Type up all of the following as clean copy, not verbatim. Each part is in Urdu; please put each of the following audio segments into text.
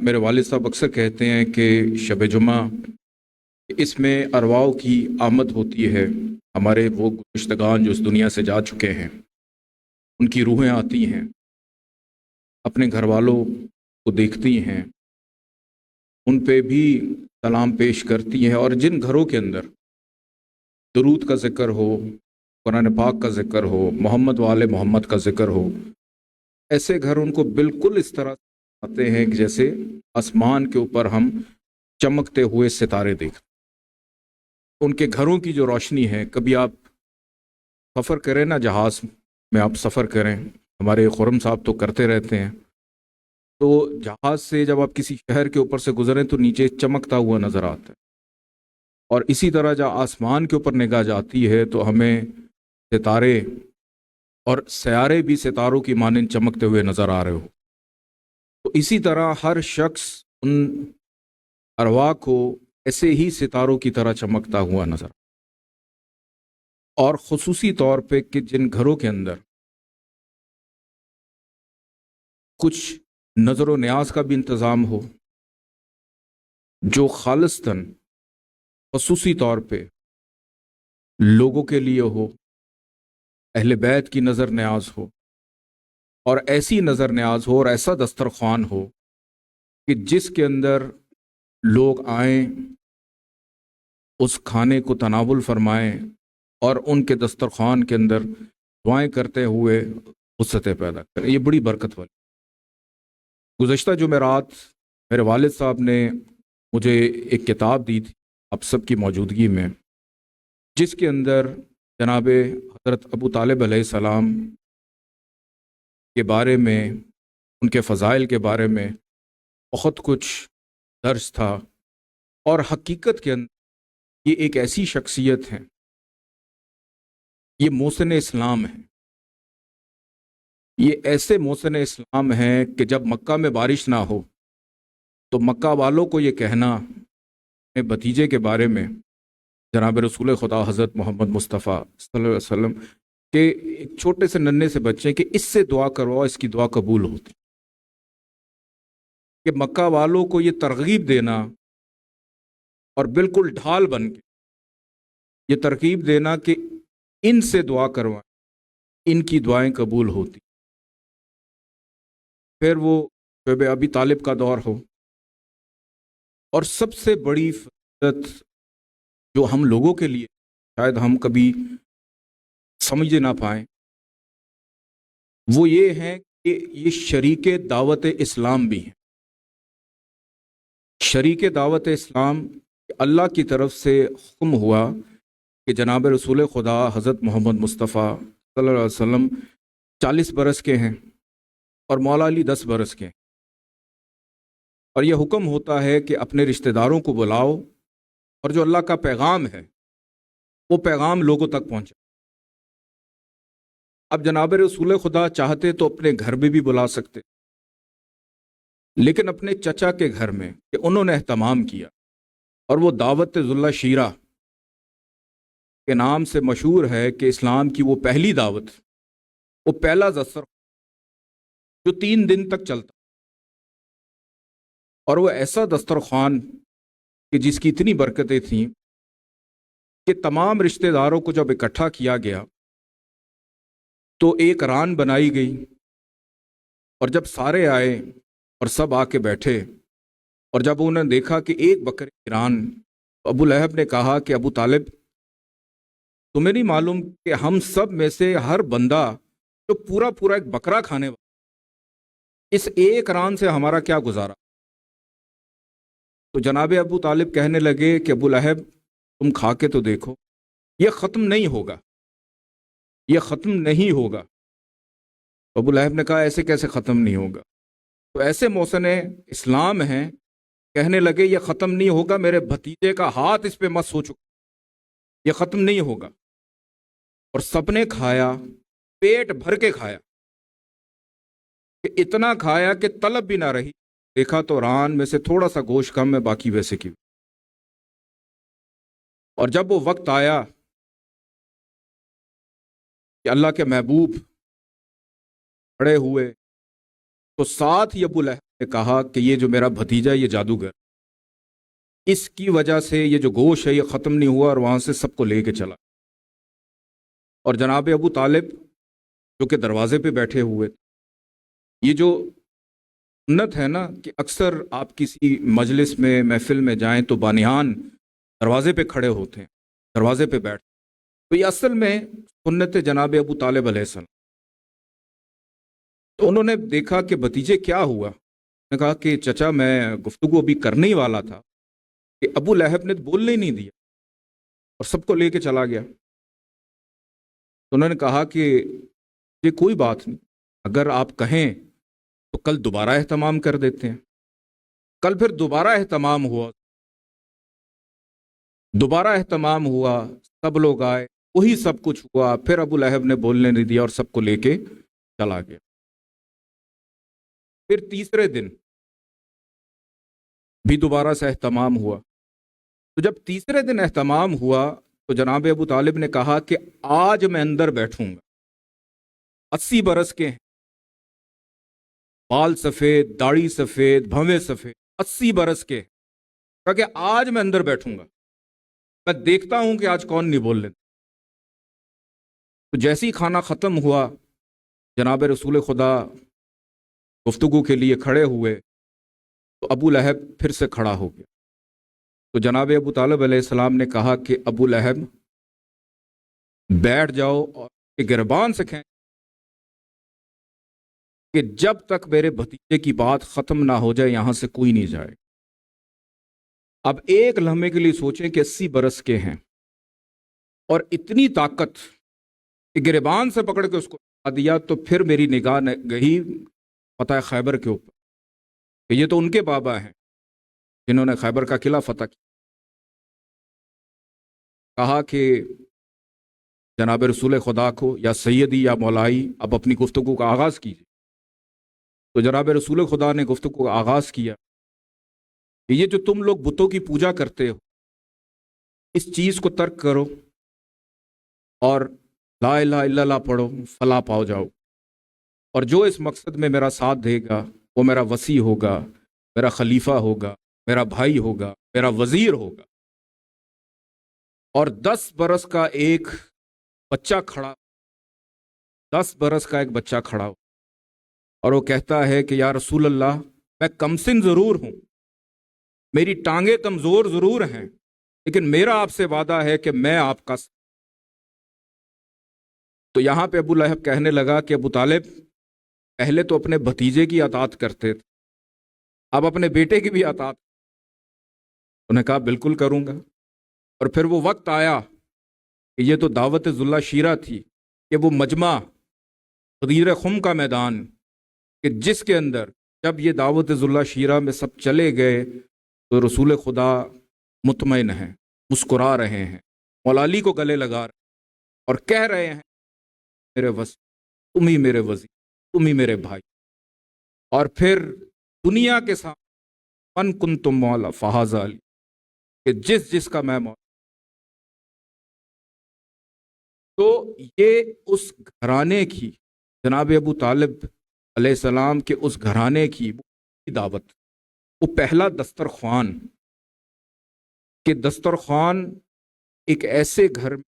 میرے والد صاحب اکثر کہتے ہیں کہ شب جمعہ اس میں ارواح کی آمد ہوتی ہے، ہمارے وہ گزشتگان جو اس دنیا سے جا چکے ہیں ان کی روحیں آتی ہیں، اپنے گھر والوں کو دیکھتی ہیں، ان پہ بھی سلام پیش کرتی ہیں، اور جن گھروں کے اندر درود کا ذکر ہو، قرآن پاک کا ذکر ہو، محمد والے محمد کا ذکر ہو، ایسے گھر ان کو بالکل اس طرح آتے ہیں کہ جیسے آسمان کے اوپر ہم چمکتے ہوئے ستارے دیکھتے ہیں۔ ان کے گھروں کی جو روشنی ہے، کبھی آپ سفر کریں نا، جہاز میں آپ سفر کریں، ہمارے خرم صاحب تو کرتے رہتے ہیں، تو جہاز سے جب آپ کسی شہر کے اوپر سے گزریں تو نیچے چمکتا ہوا نظر آتا ہے، اور اسی طرح جب آسمان کے اوپر نگاہ جاتی ہے تو ہمیں ستارے اور سیارے بھی ستاروں کی مانند چمکتے ہوئے نظر آ رہے ہو۔ تو اسی طرح ہر شخص ان ارواح کو ایسے ہی ستاروں کی طرح چمکتا ہوا نظر، اور خصوصی طور پہ کہ جن گھروں کے اندر کچھ نظر و نیاز کا بھی انتظام ہو، جو خالصتاً خصوصی طور پہ لوگوں کے لیے ہو، اہل بیت کی نظر نیاز ہو، اور ایسی نظر نیاز ہو اور ایسا دسترخوان ہو کہ جس کے اندر لوگ آئیں، اس کھانے کو تناول فرمائیں اور ان کے دسترخوان کے اندر دعائیں کرتے ہوئے وسعتیں پیدا کریں، یہ بڑی برکت والی۔ گزشتہ جمعرات میرے والد صاحب نے مجھے ایک کتاب دی تھی آپ سب کی موجودگی میں، جس کے اندر جناب حضرت ابو طالب علیہ السلام کے بارے میں، ان کے فضائل کے بارے میں بہت کچھ درج تھا، اور حقیقت کے اندر یہ ایک ایسی شخصیت ہے، یہ محسن اسلام ہے، یہ ایسے محسن اسلام ہیں کہ جب مکہ میں بارش نہ ہو تو مکہ والوں کو یہ کہنا اپنے بھتیجے کے بارے میں، جناب رسول خدا حضرت محمد مصطفیٰ صلی اللہ علیہ وسلم کہ ایک چھوٹے سے ننھے سے بچے کہ اس سے دعا کرواؤ، اس کی دعا قبول ہوتی، کہ مکہ والوں کو یہ ترغیب دینا اور بالکل ڈھال بن کے یہ ترغیب دینا کہ ان سے دعا کروائیں، ان کی دعائیں قبول ہوتی۔ پھر وہ شعب ابی طالب کا دور ہو، اور سب سے بڑی فضیلت جو ہم لوگوں کے لیے شاید ہم کبھی سمجھ نہ پائیں، وہ یہ ہے کہ یہ شریک دعوت اسلام بھی ہیں۔ شریک دعوت اسلام اللہ کی طرف سے حکم ہوا کہ جناب رسول خدا حضرت محمد مصطفیٰ صلی اللہ علیہ وسلم 40 برس کے ہیں اور مولا علی 10 برس کے ہیں، اور یہ حکم ہوتا ہے کہ اپنے رشتہ داروں کو بلاؤ، اور جو اللہ کا پیغام ہے وہ پیغام لوگوں تک پہنچا۔ اب جناب رسول خدا چاہتے تو اپنے گھر میں بھی بلا سکتے، لیکن اپنے چچا کے گھر میں کہ انہوں نے اہتمام کیا، اور وہ دعوت ذلہ شیرہ کے نام سے مشہور ہے کہ اسلام کی وہ پہلی دعوت، وہ پہلا دستر جو 3 دن تک چلتا، اور وہ ایسا دسترخوان کہ جس کی اتنی برکتیں تھیں کہ تمام رشتہ داروں کو جب اکٹھا کیا گیا تو ایک ران بنائی گئی، اور جب سارے آئے اور سب آ کے بیٹھے، اور جب انہوں نے دیکھا کہ ایک بکرے کی ران، تو ابو لہب نے کہا کہ ابو طالب تمہیں نہیں معلوم کہ ہم سب میں سے ہر بندہ جو پورا پورا ایک بکرا کھانے والا، اس ایک ران سے ہمارا کیا گزارا؟ تو جناب ابو طالب کہنے لگے کہ ابو لہب تم کھا کے تو دیکھو، یہ ختم نہیں ہوگا، یہ ختم نہیں ہوگا۔ ابو لہب نے کہا ایسے کیسے ختم نہیں ہوگا؟ تو ایسے محسن اسلام ہیں، کہنے لگے یہ ختم نہیں ہوگا، میرے بھتیجے کا ہاتھ اس پہ مس ہو چکا، یہ ختم نہیں ہوگا۔ اور سب نے کھایا، پیٹ بھر کے کھایا، کہ اتنا کھایا کہ طلب بھی نہ رہی، دیکھا تو ران میں سے تھوڑا سا گوشت کم ہے، باقی ویسے کی۔ اور جب وہ وقت آیا کہ اللہ کے محبوب کھڑے ہوئے تو ساتھ ہی ابو لہب نے کہا کہ یہ جو میرا بھتیجا یہ جادوگر، اس کی وجہ سے یہ جو گوشت ہے یہ ختم نہیں ہوا، اور وہاں سے سب کو لے کے چلا۔ اور جناب ابو طالب جو کہ دروازے پہ بیٹھے ہوئے تھے، یہ جو سنت ہے نا کہ اکثر آپ کسی مجلس میں محفل میں جائیں تو بانیان دروازے پہ کھڑے ہوتے ہیں، دروازے پہ بیٹھ، تو یہ اصل میں سنت جناب ابو طالب علیہ السلام۔ تو انہوں نے دیکھا کہ بھتیجے کیا ہوا، نے کہا کہ چچا میں گفتگو ابھی کرنے ہی والا تھا کہ ابو لہب نے بولنے ہی نہیں دیا اور سب کو لے کے چلا گیا۔ تو انہوں نے کہا کہ یہ کوئی بات نہیں، اگر آپ کہیں تو کل دوبارہ اہتمام کر دیتے ہیں۔ کل پھر دوبارہ اہتمام ہوا، دوبارہ اہتمام ہوا، سب لوگ آئے، وہی سب کچھ ہوا، پھر ابو لہب نے بولنے نہیں دیا اور سب کو لے کے چلا گیا۔ پھر تیسرے دن بھی دوبارہ سے اہتمام ہوا۔ تو جب تیسرے دن اہتمام ہوا تو جناب ابو طالب نے کہا کہ آج میں اندر بیٹھوں گا، 80 برس کے ہیں، بال سفید، داڑھی سفید، بھویں سفید، 80 برس کے، کہا کہ آج میں اندر بیٹھوں گا، میں دیکھتا ہوں کہ آج کون نہیں بول لیتا۔ تو جیسے ہی کھانا ختم ہوا، جناب رسول خدا گفتگو کے لیے کھڑے ہوئے تو ابو لہب پھر سے کھڑا ہو گیا۔ تو جناب ابو طالب علیہ السلام نے کہا کہ ابو لہب بیٹھ جاؤ اور گربان سے کھینچ کہ جب تک میرے بھتیجے کی بات ختم نہ ہو جائے یہاں سے کوئی نہیں جائے۔ اب ایک لمحے کے لیے سوچیں کہ 80 برس کے ہیں اور اتنی طاقت کہ گربان سے پکڑ کے اس کو اٹھا دیا، تو پھر میری نگاہ گئی فتح خیبر کے اوپر کہ یہ تو ان کے بابا ہیں جنہوں نے خیبر کا قلعہ فتح کیا۔ کہا کہ جناب رسول خدا کو یا سیدی یا مولائی اب اپنی گفتگو کا آغاز کیجیے۔ تو جناب رسول خدا نے گفتگو کا آغاز کیا کہ یہ جو تم لوگ بتوں کی پوجا کرتے ہو اس چیز کو ترک کرو اور لا الہ الا اللہ پڑھو، فلاح پاؤ جاؤ، اور جو اس مقصد میں میرا ساتھ دے گا وہ میرا وصی ہوگا، میرا خلیفہ ہوگا، میرا بھائی ہوگا، میرا وزیر ہوگا۔ اور 10 برس کا ایک بچہ کھڑا، 10 برس کا ایک بچہ کھڑا ہو اور وہ کہتا ہے کہ یا رسول اللہ میں کمسن ضرور ہوں، میری ٹانگیں کمزور ضرور ہیں، لیکن میرا آپ سے وعدہ ہے کہ میں آپ کا۔ تو یہاں پہ ابو لہب کہنے لگا کہ ابو طالب پہلے تو اپنے بھتیجے کی اطاعت کرتے تھے، اب اپنے بیٹے کی بھی اطاعت۔ انہوں نے کہا بالکل کروں گا۔ اور پھر وہ وقت آیا کہ یہ تو دعوت ذلہ شیرہ تھی کہ وہ مجمع غدیر خم کا میدان کہ جس کے اندر جب یہ دعوت ذلہ شیرہ میں سب چلے گئے تو رسول خدا مطمئن ہیں، مسکرا رہے ہیں، مولا علی کو گلے لگا رہے ہیں اور کہہ رہے ہیں میرے وزیر، تم ہی میرے وزیر، تم ہی میرے بھائی۔ اور پھر دنیا کے سامنے من کن تم مولا فہذا علی کہ جس کا میں مولا۔ تو یہ اس گھرانے کی، جناب ابو طالب علیہ السلام کے اس گھرانے کی دعوت، وہ پہلا دسترخوان کہ دسترخوان ایک ایسے گھر میں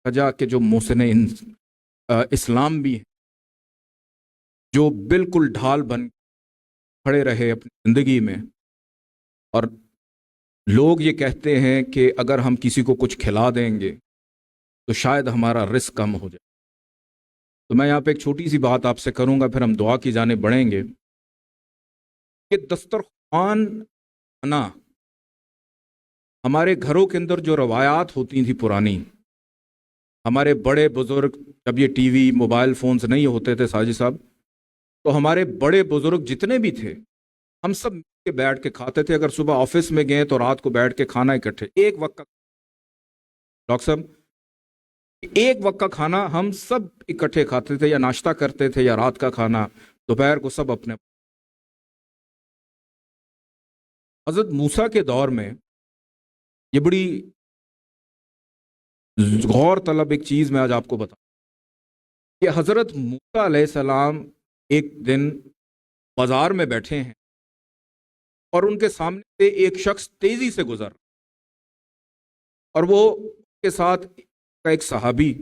سجا کہ جو محسن اسلام بھی ہیں، جو بالکل ڈھال بن کھڑے رہے اپنی زندگی میں، اور لوگ یہ کہتے ہیں کہ اگر ہم کسی کو کچھ کھلا دیں گے تو شاید ہمارا رزق کم ہو جائے۔ تو میں یہاں پہ ایک چھوٹی سی بات آپ سے کروں گا، پھر ہم دعا کی جانب بڑھیں گے کہ دسترخوان بنا ہمارے گھروں کے اندر جو روایات ہوتی تھیں پرانی، ہمارے بڑے بزرگ جب یہ ٹی وی موبائل فونز نہیں ہوتے تھے ساجد صاحب، تو ہمارے بڑے بزرگ جتنے بھی تھے ہم سب مل کے بیٹھ کے کھاتے تھے۔ اگر صبح آفس میں گئے تو رات کو بیٹھ کے کھانا اکٹھے، ایک وقت کا، ڈاکٹر صاحب ایک وقت کا کھانا ہم سب اکٹھے کھاتے تھے، یا ناشتہ کرتے تھے یا رات کا کھانا دوپہر کو سب اپنے۔ حضرت موسیٰ کے دور میں یہ بڑی غور طلب ایک چیز میں آج آپ کو بتاؤں کہ حضرت موسیٰ علیہ السلام ایک دن بازار میں بیٹھے ہیں اور ان کے سامنے سے ایک شخص تیزی سے گزر، اور وہ کے ساتھ کا ایک صحابی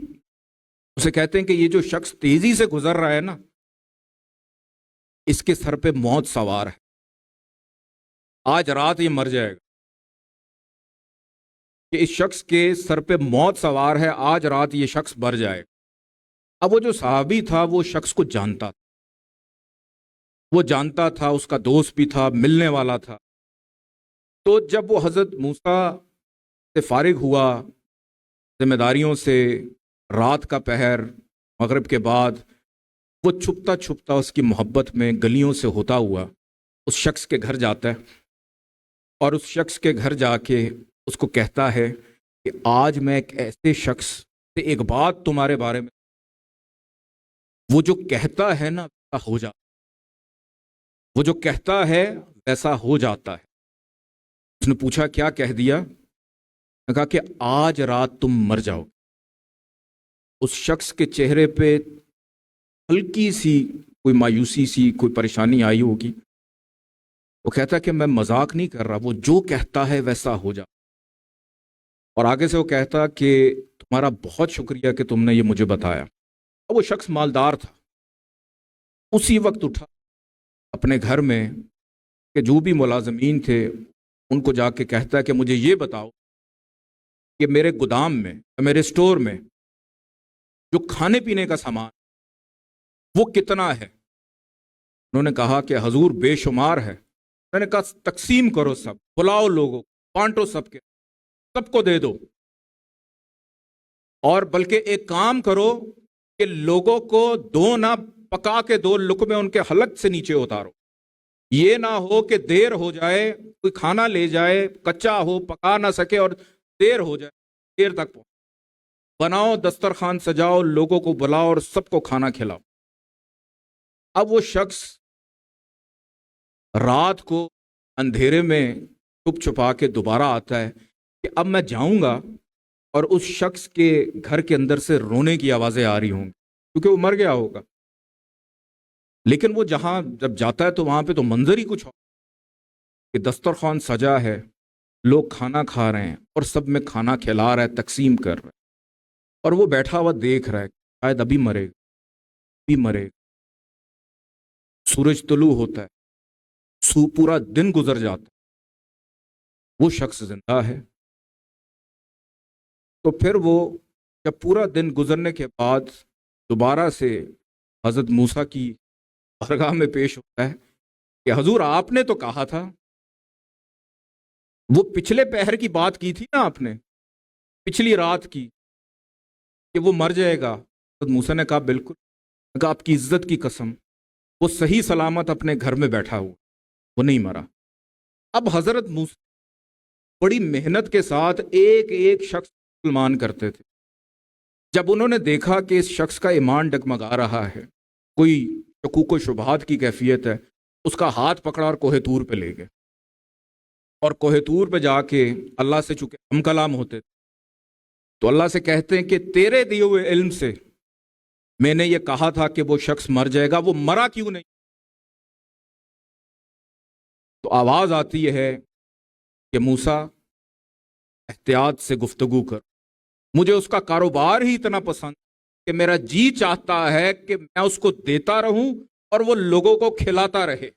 اسے کہتے ہیں کہ یہ جو شخص تیزی سے گزر رہا ہے نا، اس کے سر پہ موت سوار ہے، آج رات یہ مر جائے گا، کہ اس شخص کے سر پہ موت سوار ہے، آج رات یہ شخص مر جائے گا۔ اب وہ جو صحابی تھا وہ شخص کو جانتا تھا، وہ جانتا تھا، اس کا دوست بھی تھا، ملنے والا تھا۔ تو جب وہ حضرت موسیٰ سے فارغ ہوا ذمہ داریوں سے، رات کا پہر، مغرب کے بعد، وہ چھپتا چھپتا اس کی محبت میں گلیوں سے ہوتا ہوا اس شخص کے گھر جاتا ہے، اور اس شخص کے گھر جا کے اس کو کہتا ہے کہ آج میں ایک ایسے شخص سے ایک بات تمہارے بارے میں، وہ جو کہتا ہے نا ویسا ہو جاتا، وہ جو کہتا ہے ویسا ہو جاتا ہے۔ اس نے پوچھا کیا کہہ دیا؟ نے کہا کہ آج رات تم مر جاؤ۔ اس شخص کے چہرے پہ ہلکی سی کوئی مایوسی سی، کوئی پریشانی آئی ہوگی۔ وہ کہتا کہ میں مذاق نہیں کر رہا، وہ جو کہتا ہے ویسا ہو جا۔ اور آگے سے وہ کہتا کہ تمہارا بہت شکریہ کہ تم نے یہ مجھے بتایا۔ اور وہ شخص مالدار تھا، اسی وقت اٹھا اپنے گھر میں کہ جو بھی ملازمین تھے ان کو جا کے کہتا ہے کہ مجھے یہ بتاؤ کہ میرے گودام میں، میرے سٹور میں جو کھانے پینے کا سامان وہ کتنا ہے؟ انہوں نے کہا کہ حضور بے شمار ہے۔ میں نے کہا تقسیم کرو، سب بلاؤ، لوگوں کو بانٹو، سب کو دے دو، اور بلکہ ایک کام کرو کہ لوگوں کو دو نہ پکا کے دو لقمے ان کے حلق سے نیچے اتارو، یہ نہ ہو کہ دیر ہو جائے، کوئی کھانا لے جائے کچا ہو، پکا نہ سکے اور دیر ہو جائے، دیر تک پہنچ۔ بناؤ دسترخوان، سجاؤ، لوگوں کو بلاؤ اور سب کو کھانا کھلاؤ۔ اب وہ شخص رات کو اندھیرے میں چھپ چھپا کے دوبارہ آتا ہے کہ اب میں جاؤں گا، اور اس شخص کے گھر کے اندر سے رونے کی آوازیں آ رہی ہوں گی کیونکہ وہ مر گیا ہوگا۔ لیکن وہ جہاں جب جاتا ہے تو وہاں پہ تو منظر ہی کچھ ہو کہ دسترخوان سجا ہے، لوگ کھانا کھا رہے ہیں، اور سب میں کھانا کھلا رہا ہے، تقسیم کر رہا ہے، اور وہ بیٹھا ہوا دیکھ رہا ہے شاید ابھی مرے گا، ابھی مرے گا۔ سورج طلوع ہوتا ہے، پورا دن گزر جاتا ہے، وہ شخص زندہ ہے۔ تو پھر وہ جب پورا دن گزرنے کے بعد دوبارہ سے حضرت موسیٰ کی بارگاہ میں پیش ہوتا ہے کہ حضور آپ نے تو کہا تھا، وہ پچھلے پہر کی بات کی تھی نا آپ نے، پچھلی رات کی، کہ وہ مر جائے گا۔ حضرت موسیٰ نے کہا بالکل، کہا آپ کی عزت کی قسم وہ صحیح سلامت اپنے گھر میں بیٹھا ہوا، وہ نہیں مرا۔ اب حضرت موسیٰ بڑی محنت کے ساتھ ایک ایک شخص مسلمان کرتے تھے۔ جب انہوں نے دیکھا کہ اس شخص کا ایمان ڈگمگا رہا ہے، کوئی شکوک و شبہات کی کیفیت ہے، اس کا ہاتھ پکڑا اور کوہ طور پہ لے گئے، اور کوہ طور پہ جا کے اللہ سے چونکہ ہم کلام ہوتے تھے تو اللہ سے کہتے ہیں کہ تیرے دیے ہوئے علم سے میں نے یہ کہا تھا کہ وہ شخص مر جائے گا، وہ مرا کیوں نہیں؟ تو آواز آتی ہے کہ موسیٰ احتیاط سے گفتگو کر، مجھے اس کا کاروبار ہی اتنا پسند کہ میرا جی چاہتا ہے کہ میں اس کو دیتا رہوں اور وہ لوگوں کو کھلاتا رہے،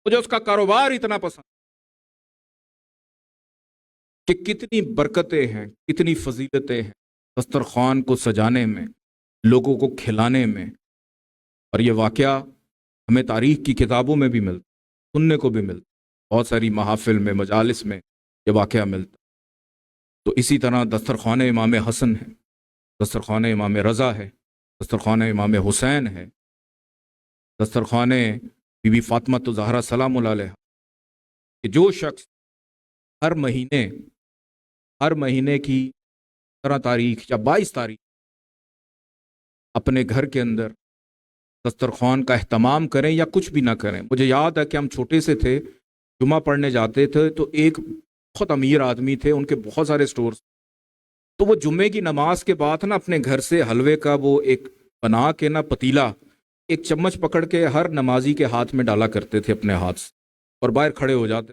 مجھے اس کا کاروبار اتنا پسند کہ کتنی برکتیں ہیں، کتنی فضیلتیں ہیں دسترخوان کو سجانے میں، لوگوں کو کھلانے میں۔ اور یہ واقعہ ہمیں تاریخ کی کتابوں میں بھی ملتا، سننے کو بھی ملتا، بہت ساری محافل میں، مجالس میں یہ واقعہ ملتا۔ تو اسی طرح دسترخوان امام حسن ہے، دسترخوان امام رضا ہے، دسترخوان امام حسین ہے، دسترخوان بی بی فاطمہ الزہرا سلام اللہ علیہا، کہ جو شخص ہر مہینے کی 17 تاریخ یا 22 تاریخ اپنے گھر کے اندر دسترخوان کا اہتمام کریں یا کچھ بھی نہ کریں۔ مجھے یاد ہے کہ ہم چھوٹے سے تھے، جمعہ پڑھنے جاتے تھے تو ایک بہت امیر آدمی تھے، ان کے بہت سارے سٹورز، تو وہ جمعے کی نماز کے بعد نا اپنے گھر سے حلوے کا وہ ایک بنا کے نا پتیلا، ایک چمچ پکڑ کے ہر نمازی کے ہاتھ میں ڈالا کرتے تھے اپنے ہاتھ سے، اور باہر کھڑے ہو جاتے